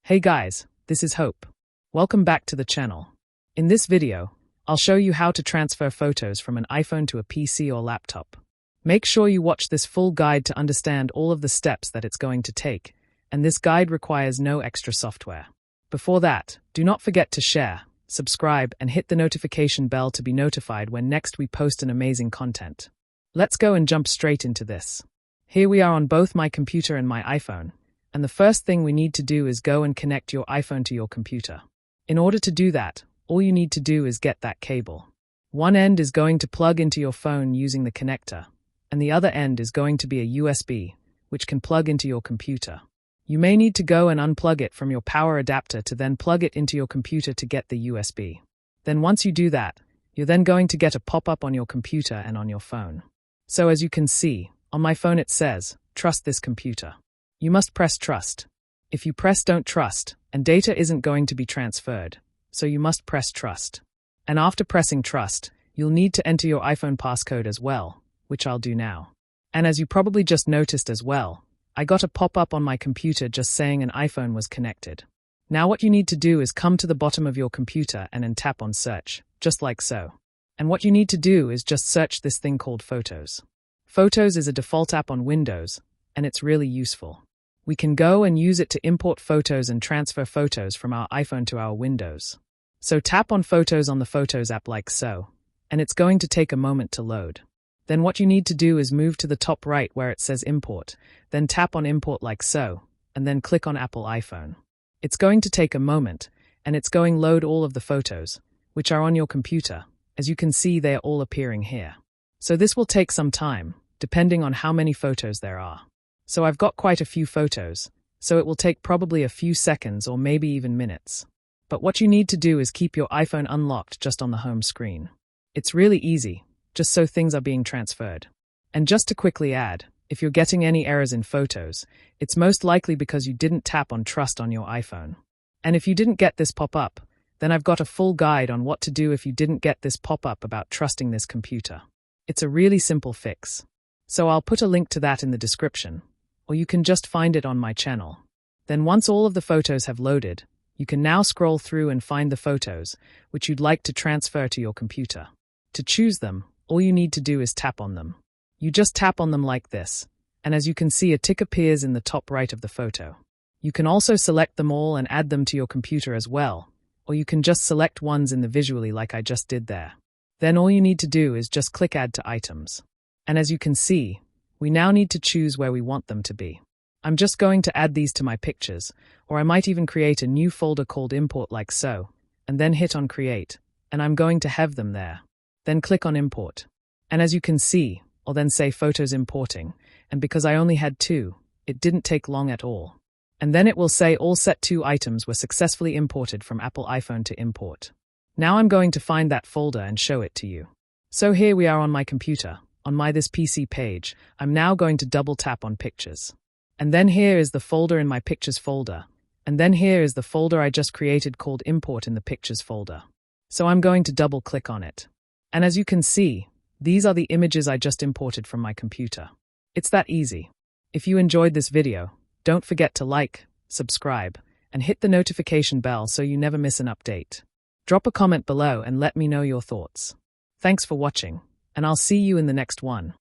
Hey guys, this is Hope. Welcome back to the channel. In this video, I'll show you how to transfer photos from an iPhone to a PC or laptop. Make sure you watch this full guide to understand all of the steps that it's going to take, and this guide requires no extra software. Before that, do not forget to share, subscribe, and hit the notification bell to be notified when next we post an amazing content. Let's go and jump straight into this. Here we are on both my computer and my iPhone. And the first thing we need to do is go and connect your iPhone to your computer. In order to do that, all you need to do is get that cable. One end is going to plug into your phone using the connector, and the other end is going to be a USB, which can plug into your computer. You may need to go and unplug it from your power adapter to then plug it into your computer to get the USB. Then once you do that, you're then going to get a pop-up on your computer and on your phone. So as you can see, on my phone it says, "Trust this computer." You must press trust. If you press don't trust, and data isn't going to be transferred, so you must press trust. And after pressing trust, you'll need to enter your iPhone passcode as well, which I'll do now. And as you probably just noticed as well, I got a pop-up on my computer just saying an iPhone was connected. Now what you need to do is come to the bottom of your computer and then tap on search, just like so. And what you need to do is just search this thing called Photos. Photos is a default app on Windows, and it's really useful. We can go and use it to import photos and transfer photos from our iPhone to our Windows. So tap on Photos on the Photos app like so, and it's going to take a moment to load. Then what you need to do is move to the top right where it says Import, then tap on Import like so, and then click on Apple iPhone. It's going to take a moment, and it's going to load all of the photos, which are on your computer. As you can see, they are all appearing here. So this will take some time, depending on how many photos there are. So I've got quite a few photos, so it will take probably a few seconds or maybe even minutes. But what you need to do is keep your iPhone unlocked just on the home screen. It's really easy, just so things are being transferred. And just to quickly add, if you're getting any errors in photos, it's most likely because you didn't tap on trust on your iPhone. And if you didn't get this pop-up, then I've got a full guide on what to do if you didn't get this pop-up about trusting this computer. It's a really simple fix. So I'll put a link to that in the description, or you can just find it on my channel. Then once all of the photos have loaded, you can now scroll through and find the photos which you'd like to transfer to your computer. To choose them, all you need to do is tap on them. You just tap on them like this, and as you can see, a tick appears in the top right of the photo. You can also select them all and add them to your computer as well, or you can just select ones in the visually like I just did there. Then all you need to do is just click Add to Items. And as you can see, we now need to choose where we want them to be. I'm just going to add these to my pictures, or I might even create a new folder called Import like so, and then hit on Create, and I'm going to have them there. Then click on Import. And as you can see, I'll then say Photos Importing, and because I only had 2, it didn't take long at all. And then it will say all set 2 items were successfully imported from Apple iPhone to import. Now I'm going to find that folder and show it to you. So here we are on my computer. On this PC page, I'm now going to double tap on Pictures. And then here is the folder in my Pictures folder. And then here is the folder I just created called Import in the Pictures folder. So I'm going to double click on it. And as you can see, these are the images I just imported from my computer. It's that easy. If you enjoyed this video, don't forget to like, subscribe, and hit the notification bell so you never miss an update. Drop a comment below and let me know your thoughts. Thanks for watching, and I'll see you in the next one.